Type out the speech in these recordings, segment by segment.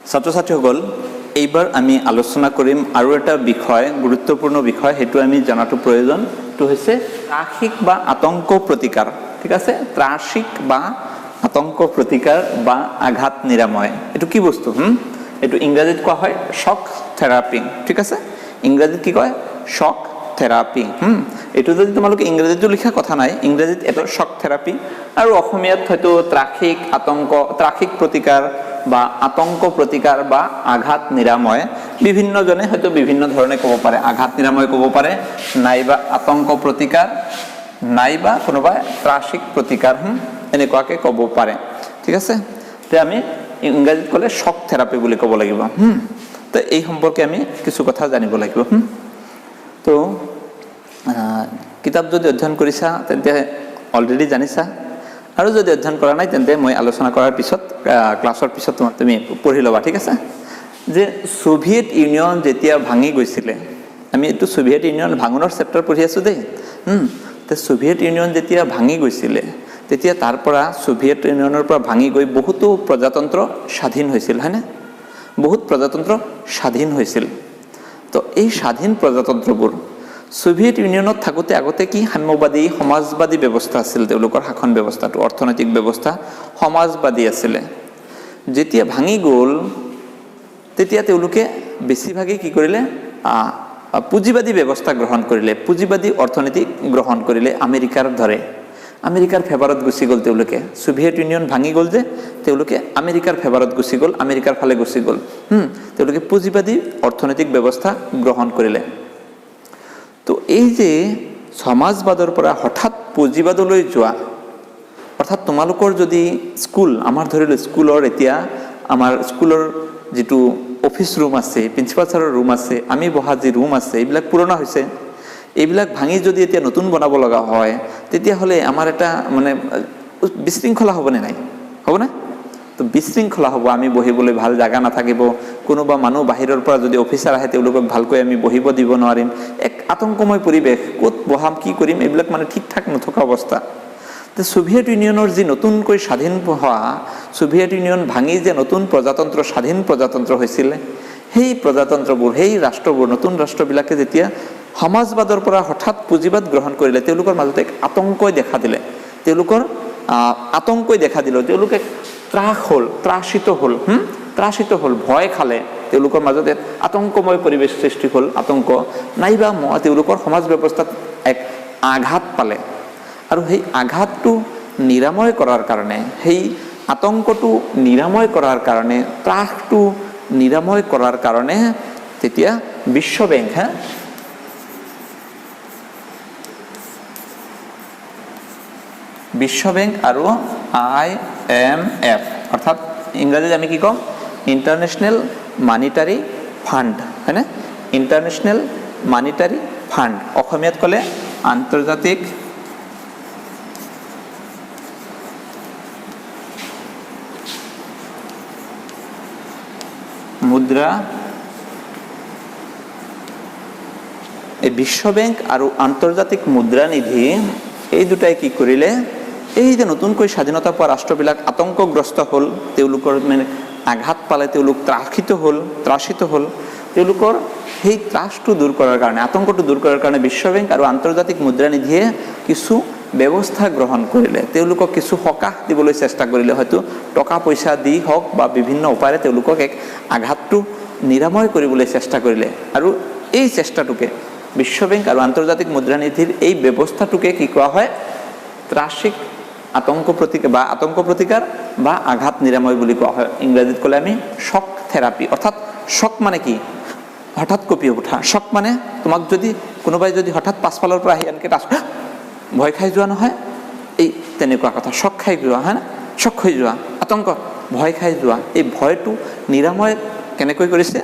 ছাত্ৰ ছাত্ৰীসকল, এইবাৰ আমি আলোচনা কৰিম আৰু এটা বিষয়, গুৰুত্বপূৰ্ণ বিষয়, সেইটো আমি জনাটো প্ৰয়োজন। সেইটো হৈছে ত্ৰাসিক বা আতংক প্ৰতিকাৰ। ঠিক আছে, ত্ৰাসিক বা আতংক প্ৰতিকাৰ বা আঘাত নিৰাময়, এইটো কি বস্তু? এইটো ইংৰাজীত কোৱা হয় শ্বক থেৰাপি। ঠিক আছে, ইংৰাজীত কি কয়? Shock therapy. এইটো যদি তোমালোকে ইংৰাজীতো লিখা কথা নাই, ইংৰাজীত এটা শ্বক থেৰাপি, আৰু অসমীয়াত হয়তো ত্ৰাসিক প্ৰতিকাৰ বা আতংক প্ৰতিকাৰ বা আঘাত নিৰাময়। বিভিন্নজনে হয়তো বিভিন্ন ধৰণে ক'ব পাৰে। আঘাত নিৰাময় ক'ব পাৰে, নাইবা আতংক প্ৰতিকাৰ, নাইবা কোনোবাই ত্ৰাসিক প্ৰতিকাৰ, এনেকুৱাকে ক'ব পাৰে। ঠিক আছে, তে আমি ইংৰাজীত ক'লে শ্বক থেৰাপি বুলি ক'ব লাগিব। তো এই সম্পৰ্কে আমি কিছু কথা জানিব লাগিব। তো কিতাপ যদি অধ্যয়ন কৰিছা তেন্তে অলৰেডি জানিছা, আৰু যদি অধ্যয়ন কৰা নাই তেন্তে মই আলোচনা কৰাৰ পিছত, ক্লাছৰ পিছত তুমি পঢ়ি ল'বা। ঠিক আছে, যে ছোভিয়েট ইউনিয়ন যেতিয়া ভাঙি গৈছিলে, আমি এইটো ছোভিয়েট ইউনিয়ন ভাঙোনৰ চেপ্টাৰ পঢ়ি আছোঁ দেই। তো ছোভিয়েট ইউনিয়ন যেতিয়া ভাঙি গৈছিলে, তেতিয়া তাৰ পৰা ছোভিয়েট ইউনিয়নৰ পৰা ভাঙি গৈ বহুতো প্ৰজাতন্ত্ৰ স্বাধীন হৈছিল, হয়নে? বহুত প্ৰজাতন্ত্ৰ স্বাধীন হৈছিল। তো এই স্বাধীন প্ৰজাতন্ত্ৰবোৰ ছোভিয়েট ইউনিয়নত থাকোঁতে আগতে কি সাম্যবাদী সমাজবাদী ব্যৱস্থা আছিল, তেওঁলোকৰ শাসন ব্যৱস্থাটো, অৰ্থনৈতিক ব্যৱস্থা সমাজবাদী আছিলে। যেতিয়া ভাঙি গ'ল তেতিয়া তেওঁলোকে বেছিভাগেই কি কৰিলে? পুঁজিবাদী ব্যৱস্থা গ্ৰহণ কৰিলে, পুঁজিবাদী অৰ্থনীতি গ্ৰহণ কৰিলে। আমেৰিকাৰ দৰে আমেৰিকাৰ ফেভাৰত গুচি গ'ল তেওঁলোকে। ছোভিয়েট ইউনিয়ন ভাঙি গ'ল যে তেওঁলোকে আমেৰিকাৰ ফেভাৰত গুচি গ'ল, আমেৰিকাৰ ফালে গুচি গ'ল। তেওঁলোকে পুঁজিবাদী অৰ্থনৈতিক ব্যৱস্থা গ্ৰহণ কৰিলে। তো এই যে সমাজবাদৰ পৰা হঠাৎ পুঁজিবাদলৈ যোৱা, অৰ্থাৎ তোমালোকৰ যদি স্কুল, আমাৰ ধৰিলোঁ স্কুলৰ, এতিয়া আমাৰ স্কুলৰ যিটো অফিচ ৰুম আছে, প্ৰিন্সিপাল ছাৰৰ ৰুম আছে, আমি বহা যি ৰুম আছে, এইবিলাক পুৰণা হৈছে। এইবিলাক ভাঙি যদি এতিয়া নতুন বনাব লগা হয়, তেতিয়াহ'লে আমাৰ এটা মানে বিশৃংখলা হ'বনে নাই? হ'বনে? তো বিশৃংখলা হ'ব, আমি বহিবলৈ ভাল জাগা নাথাকিব, কোনোবা মানুহ বাহিৰৰ পৰা যদি অফিচাৰ আহে তেওঁলোকক ভালকৈ আমি বহিব দিব নোৱাৰিম, এক আতংকময় পৰিৱেশ, ক'ত বহাম, কি কৰিম, এইবিলাক মানে ঠিক ঠাক নথকা অৱস্থা। তো ছোভিয়েট ইউনিয়নৰ যি নতুনকৈ স্বাধীন হোৱা, ছোভিয়েট ইউনিয়ন ভাঙি যে নতুন প্ৰজাতন্ত্ৰ, স্বাধীন প্ৰজাতন্ত্ৰ হৈছিলে, সেই প্ৰজাতন্ত্ৰবোৰ, সেই ৰাষ্ট্ৰবোৰ, নতুন ৰাষ্ট্ৰবিলাকে যেতিয়া সমাজবাদৰ পৰা হঠাৎ পুঁজিবাদ গ্ৰহণ কৰিলে, তেওঁলোকৰ মাজতে এক আতংকই দেখা দিলে। তেওঁলোকৰ আতংকই দেখা দিলে, তেওঁলোকে ত্ৰাসিত হ'ল, ভয় খালে, তেওঁলোকৰ মাজতে আতংকময় পৰিৱেশ সৃষ্টি হ'ল, আতংক, নাইবা তেওঁলোকৰ সমাজ ব্যৱস্থাত এক আঘাত পালে। আৰু সেই আঘাতটো নিৰাময় কৰাৰ কাৰণে, সেই আতংকটো নিৰাময় কৰাৰ কাৰণে, ত্ৰাসটো নিৰাময় কৰাৰ কাৰণে তেতিয়া বিশ্ব বেংক আৰু IMF, অৰ্থাৎ ইংৰাজীত আমি কি ক'ম? ইণ্টাৰনেশ্যনেল মানিটাৰী ফাণ্ড, হয়নে? ইণ্টাৰনেশ্যনেল মানিটাৰী ফাণ্ড, অসমীয়াত ক'লে আন্তৰ্জাতিক মুদ্ৰা, এই বিশ্ব বেংক আৰু আন্তৰ্জাতিক মুদ্ৰা নিধি, এই দুটাই কি কৰিলে? এই যে নতুনকৈ স্বাধীনতা পোৱা ৰাষ্ট্ৰবিলাক আতংকগ্ৰস্ত হ'ল, তেওঁলোকৰ মানে আঘাত পালে, তেওঁলোক ত্ৰাসিত হ'ল, তেওঁলোকৰ সেই ত্ৰাসটো দূৰ কৰাৰ কাৰণে, আতংকটো দূৰ কৰাৰ কাৰণে বিশ্ব বেংক আৰু আন্তৰ্জাতিক মুদ্ৰা নিধিয়ে কিছু ব্যৱস্থা গ্ৰহণ কৰিলে। তেওঁলোকক কিছু সকাহ দিবলৈ চেষ্টা কৰিলে, হয়তো টকা পইচা দি হওক বা বিভিন্ন উপায়েৰে তেওঁলোকক এক আঘাতটো নিৰাময় কৰিবলৈ চেষ্টা কৰিলে। আৰু এই চেষ্টাটোকে, বিশ্ব বেংক আৰু আন্তৰ্জাতিক মুদ্ৰা নিধিৰ এই ব্যৱস্থাটোকে কি কোৱা হয়? ত্ৰাসিক আতংক প্ৰতিকাৰ বা আঘাত নিৰাময় বুলি কোৱা হয়। ইংৰাজীত ক'লে আমি শ্বক থেৰাপি। অৰ্থাৎ শ্বক মানে কি? হঠাৎ কঁপি উঠা। শ্বক মানে তোমাক যদি কোনোবাই যদি হঠাৎ পাছফালৰ পৰা আহি এনেকৈ ভয় খাই যোৱা নহয়, এই তেনেকুৱা কথা, শ্বক খাই যোৱা, হা, শ্বক হৈ যোৱা, আতংক, ভয় খাই যোৱা। এই ভয়টো নিৰাময় কেনেকৈ কৰিছে?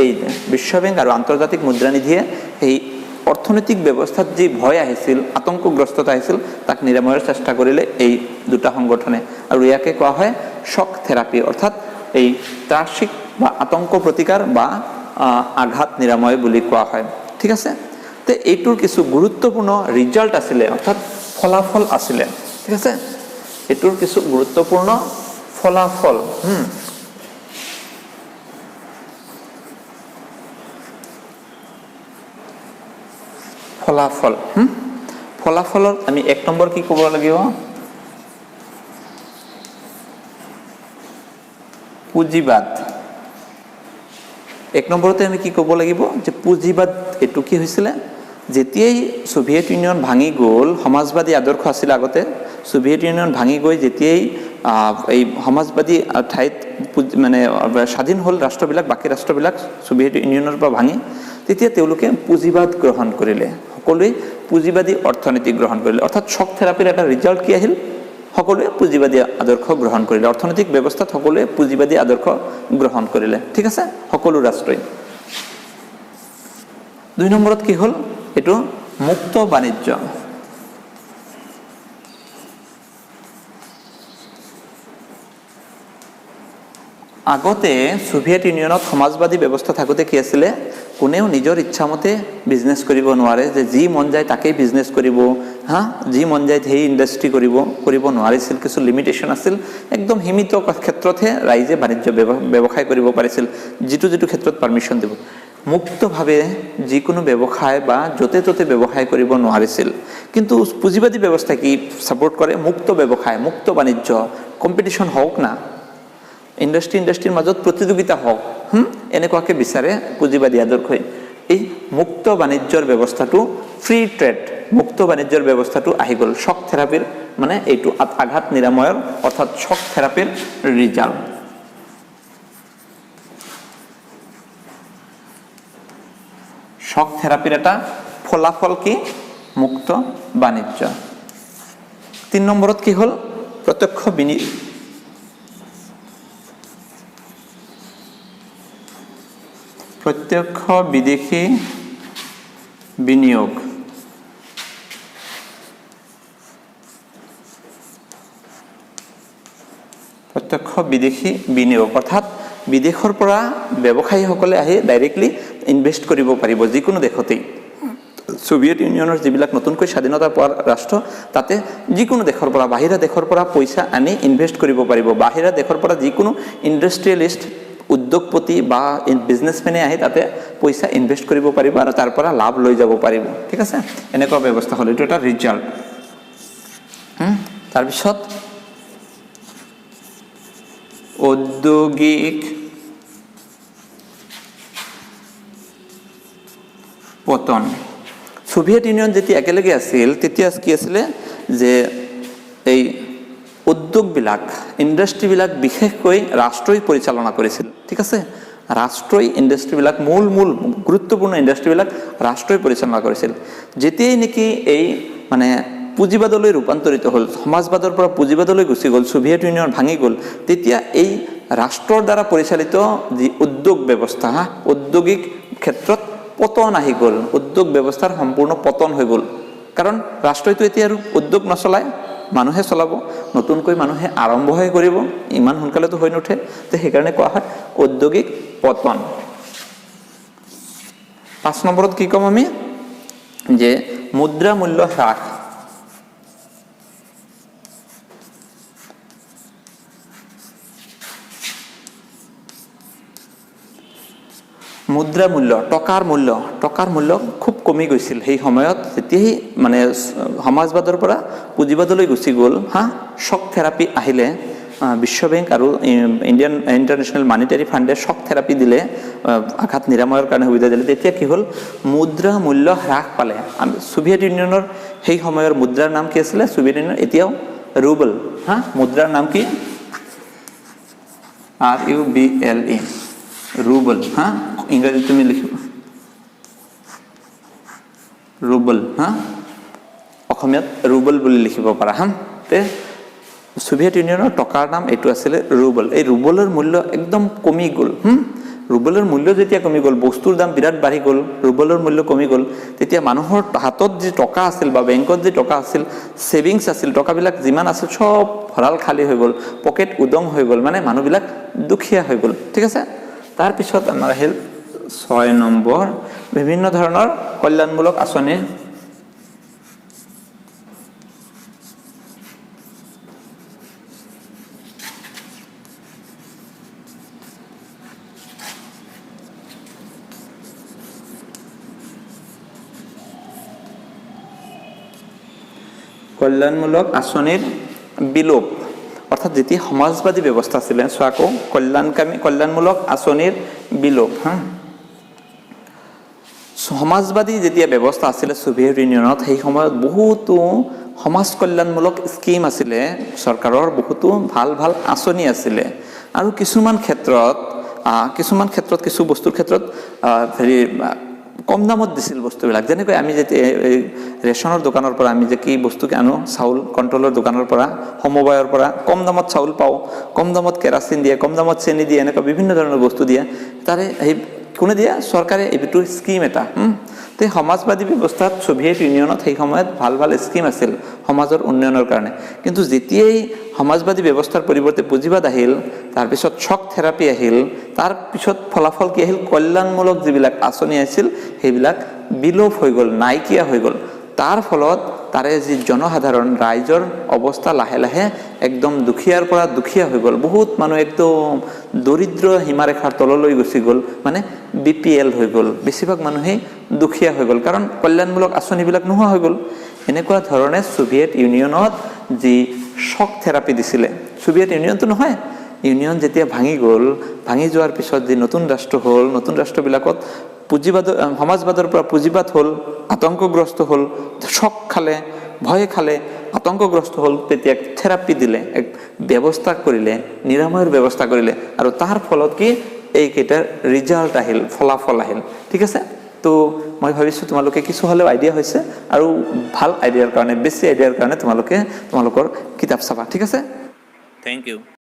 এই বিশ্ব বেংক আৰু আন্তৰ্জাতিক মুদ্ৰা নিধিয়ে এই অৰ্থনৈতিক ব্যৱস্থাত যি ভয় আহিছিল, আতংকগ্ৰস্ততা আহিছিল, তাক নিৰাময়ৰ চেষ্টা কৰিলে এই দুটা সংগঠনে। আৰু ইয়াকে কোৱা হয় শ্বক থেৰাপি, অৰ্থাৎ এই ত্ৰাসিক বা আতংক প্ৰতিকাৰ বা আঘাত নিৰাময় বুলি কোৱা হয়। ঠিক আছে, তো এইটোৰ কিছু গুৰুত্বপূৰ্ণ ৰিজাল্ট আছিলে, অৰ্থাৎ ফলাফল আছিলে। ঠিক আছে, এইটোৰ কিছু গুৰুত্বপূৰ্ণ ফলাফল। ফলাফল ফলাফলত আমি 1 নম্বৰ কি ক'ব লাগিব পুঁজিবাদ 1 নম্বৰতে আমি কি ক'ব লাগিব যে পুঁজিবাদ এটো কি হৈছিলে যেতিয়াই সোভিয়েট ইউনিয়ন ভাঙি গ'ল সমাজবাদী আদৰ্শ আছিল আগতে সোভিয়েট ইউনিয়ন ভাঙি গৈ যেতিয়াই এই সমাজবাদী ঠাইত মানে স্বাধীন হ'ল ৰাষ্ট্ৰবিলাক বাকি ৰাষ্ট্ৰবিলাক সোভিয়েট ইউনিয়নৰ পৰা ভাঙি তেতিয়া তেওঁলোকে পুঁজিবাদ গ্ৰহণ কৰিলে সকলোৱে পুঁজিবাদী অৰ্থনীতি গ্ৰহণ কৰিলে অৰ্থাৎ শক থেৰাপিৰ এটা ৰিজাল্ট কি আহিল সকলোৱে পুঁজিবাদী আদৰ্শ গ্ৰহণ কৰিলে অৰ্থনৈতিক ব্যৱস্থাত সকলোৱে পুঁজিবাদী আদৰ্শ গ্ৰহণ কৰিলে ঠিক আছে সকলো ৰাষ্ট্ৰই 2 নম্বৰত কি হ'ল এটো মুক্ত বাণিজ্য আগতে সোভিয়েট ইউনিয়নত সমাজবাদী ব্যৱস্থা থাকোতে কি আছিল কোনেও নিজৰ ইচ্ছামতে বিজনেস কৰিব নোৱাৰে যে যি মন যায় তাকেই বিজনেস কৰিব যি মন যায় সেই ইন্ডাষ্ট্ৰি কৰিব নোৱাৰিছিল কিছু লিমিটেশন আছিল একদম সীমিত ক্ষেত্ৰতহে ৰাইজে বাণিজ্য ব্যৱসায় কৰিব পাৰিছিল যিটো ক্ষেত্ৰত পাৰমিশন দিব মুক্তভাৱে যিকোনো ব্যৱসায় বা যতে ততে ব্যৱসায় কৰিব নোৱাৰিছিল কিন্তু পুঁজিবাদী ব্যৱস্থা কি সাপোৰ্ট কৰে মুক্ত ব্যৱসায় মুক্ত বাণিজ্য কম্পিটিশন হওক না ইন্ডাষ্ট্ৰিৰ মাজত প্ৰতিযোগিতা হওক এনেকুৱাকে বিচাৰে পুঁজিবাদী আদৰ্শই এই মুক্ত বাণিজ্যৰ ব্যৱস্থাটো ফ্ৰী ট্ৰেড মুক্ত বাণিজ্যৰ ব্যৱস্থাটো আহি গ'ল শক থেৰাপিৰ মানে এইটো আঘাত নিৰাময়ৰ অৰ্থাৎ শক থেৰাপিৰ ৰিজাল্ট শক থেৰাপিৰ এটা ফলাফল কি মুক্ত বাণিজ্য 3 নম্বৰত কি হ'ল প্ৰত্যক্ষ বিদেশী বিনিয়োগ প্ৰত্যক্ষ বিদেশী বিনিয়োগ অৰ্থাৎ বিদেশৰ পৰা ব্যৱসায়ীসকলে আহি ডাইৰেক্টলি ইনভেস্ট কৰিব পাৰিব যিকোনো দেশতেই সোভিয়েট ইউনিয়নৰ যিবিলাক নতুনকৈ স্বাধীনতা পোৱা ৰাষ্ট্ৰ তাতে যিকোনো দেশৰ পৰা বাহিৰা দেশৰ পৰা পইচা আনি ইনভেস্ট কৰিব পাৰিব বাহিৰা দেশৰ পৰা যিকোনো ইন্ডাষ্ট্ৰিয়েলিষ্ট উদ্যোগপতি বা বিজনেসম্যানে আহি তাতে পইচা ইনভেস্ট কৰিব পাৰিব আৰু তাৰ পৰা লাভ লৈ যাব পাৰিব ঠিক আছে এনেকুৱা ব্যৱস্থা হ'ল এটো এটা ৰিজাল্ট তাৰ পিছত ঔদ্যোগিক পতন সোভিয়েট ইউনিয়ন যেতিয়া একেলগে আছিল তেতিয়া কি আছিল যে এই উদ্যোগবিলাক ইন্ডাষ্ট্ৰিবিলাক বিশেষকৈ ৰাষ্ট্ৰই পৰিচালনা কৰিছিল ঠিক আছে ৰাষ্ট্ৰই ইন্ডাষ্ট্ৰিবিলাক মূল গুৰুত্বপূৰ্ণ ইন্ডাষ্ট্ৰিবিলাক ৰাষ্ট্ৰই পৰিচালনা কৰিছিল যেতিয়াই নেকি এই মানে পুঁজিবাদলৈ ৰূপান্তৰিত হ'ল সমাজবাদৰ পৰা পুঁজিবাদলৈ গুচি গ'ল সোভিয়েট ইউনিয়ন ভাঙি গ'ল তেতিয়া এই ৰাষ্ট্ৰৰ দ্বাৰা পৰিচালিত যি উদ্যোগ ব্যৱস্থা ঔদ্যোগিক ক্ষেত্ৰত পতন আহি গ'ল উদ্যোগ ব্যৱস্থাৰ সম্পূৰ্ণ পতন হৈ গ'ল কাৰণ ৰাষ্ট্ৰইটো এতিয়া আৰু উদ্যোগ নচলায় মানুহে চলাব নতুনকৈ মানুহে আৰম্ভহে কৰিব ইমান সোনকালেতো হৈ নুঠে তে সেইকাৰণে কোৱা হয় ঔদ্যোগিক পতন 5 নম্বৰত কি কম আমি যে মুদ্ৰা মূল্য হ্ৰাস মুদ্ৰা মূল্য টকাৰ মূল্য খুব কমি গৈছিল সেই সময়ত যেতিয়াই মানে সমাজবাদৰ পৰা পুঁজিবাদলৈ গুচি গ'ল শক থেৰাপি আহিলে বিশ্ব বেংক আৰু ইণ্ডিয়ান ইণ্টাৰনেশ্যনেল মনিটাৰী ফাণ্ডে শক থেৰাপি দিলে আঘাত নিৰাময়ৰ কাৰণে সুবিধা দিলে তেতিয়া কি হ'ল মুদ্ৰা মূল্য হ্ৰাস পালে সোভিয়েট ইউনিয়নৰ সেই সময়ৰ মুদ্ৰাৰ নাম কি আছিল সোভিয়েট ইউনিয়ন এতিয়াও ৰুবল মুদ্ৰাৰ নাম কি RUBLE ৰুবল ইংৰাজীত তুমি লিখিব ৰুবল অসমীয়াত ৰুবল বুলি লিখিব পাৰা তে সোভিয়েট ইউনিয়নৰ টকাৰ নাম এইটো আছিল ৰুবল এই ৰুবলৰ মূল্য একদম কমি গ'ল ৰুবলৰ মূল্য যেতিয়া কমি গ'ল বস্তুৰ দাম বিৰাট বাঢ়ি গ'ল ৰুবলৰ মূল্য কমি গ'ল তেতিয়া মানুহৰ হাতত যি টকা আছিল বা বেংকত যি টকা আছিল সেভিংস আছিল টকাবিলাক যিমান আছিল সব ভঁৰাল খালী হৈ গ'ল পকেট উদং হৈ গ'ল মানে মানুহবিলাক দুখীয়া হৈ গ'ল ঠিক আছে তাৰ পিছত আমাৰ আহিল 6 নম্বৰ বিভিন্ন ধৰণৰ কল্যাণমূলক আঁচনি কল্যাণমূলক আঁচনিৰ বিলোপ অৰ্থাৎ যেতিয়া সমাজবাদী ব্যৱস্থা আছিল চোৱাকো কল্যাণমূলক আঁচনিৰ বিলোপ সমাজবাদী যেতিয়া ব্যৱস্থা আছিল সোভিয়েট ইউনিয়নত সেই সময়ত বহুতো সমাজ কল্যাণমূলক স্কিম আছিল চৰকাৰৰ বহুতো ভাল ভাল আঁচনি আছিল আৰু কিছুমান ক্ষেত্ৰত কিছু বস্তুৰ ক্ষেত্ৰত হেৰি কম দামত দিছিল বস্তুবিলাক যেনেকৈ আমি যেতিয়া ৰেচনৰ দোকানৰ পৰা আমি যে কি বস্তু আনো চাউল কণ্ট্ৰলৰ দোকানৰ পৰা সমবায়ৰ পৰা কম দামত চাউল পাওঁ কম দামত কেৰাচিন দিয়ে কম দামত চেনি দিয়ে এনেকুৱা বিভিন্ন ধৰণৰ বস্তু দিয়ে তাৰে সেই কোনে দিয়া চৰকাৰে এইটো স্কিম এটা তে সমাজবাদী ব্যৱস্থাত সোভিয়েট ইউনিয়নত সেই সময়ত ভাল ভাল স্কিম আছিল সমাজৰ উন্নয়নৰ কাৰণে কিন্তু যেতিয়াই সমাজবাদী ব্যৱস্থাৰ পৰিৱৰ্তে পুঁজিবাদ আহিল তাৰ পিছত শক থেৰাপি আহিল তাৰ পিছত ফলাফল কি আহিল কল্যাণমূলক যিবিলাক আঁচনি আছিল সেইবিলাক বিলোপ হৈ গ'ল নাইকিয়া হৈ গ'ল তাৰ ফলত তাৰে যি জনসাধাৰণ ৰাইজৰ অৱস্থা লাহে লাহে একদম দুখীয়াৰ পৰা দুখীয়া হৈ গ'ল বহুত মানুহ একদম দৰিদ্ৰ সীমাৰেখাৰ তললৈ গুচি গ'ল মানে বিপিএল হৈ গ'ল বেছিভাগ মানুহেই দুখীয়া হৈ গ'ল কাৰণ কল্যাণমূলক আঁচনিবিলাক নোহোৱা হৈ গ'ল এনেকুৱা ধৰণে সোভিয়েট ইউনিয়নত যি শক থেৰাপি দিছিলে সোভিয়েট ইউনিয়নটো নহয় ইউনিয়ন যেতিয়া ভাঙি গ'ল ভাঙি যোৱাৰ পিছত যি নতুন ৰাষ্ট্ৰ হ'ল নতুন ৰাষ্ট্ৰবিলাকত পুঁজিবাদ সমাজবাদৰ পৰা পুঁজিবাদ হ'ল আতংকগ্ৰস্ত হ'ল শক খালে ভয় খালে আতংকগ্ৰস্ত হ'ল তেতিয়া থেৰাপি দিলে এক ব্যৱস্থা কৰিলে নিৰাময়ৰ ব্যৱস্থা কৰিলে আৰু তাৰ ফলত কি এইকেইটাৰ ৰিজাল্ট আহিল ফলাফল আহিল ঠিক আছে তো মই ভাবিছোঁ তোমালোকে কিছু হ'লেও আইডিয়া হৈছে আৰু ভাল আইডিয়াৰ কাৰণে বেছি আইডিয়াৰ কাৰণে তোমালোকৰ কিতাপ চাবা ঠিক আছে থেংক ইউ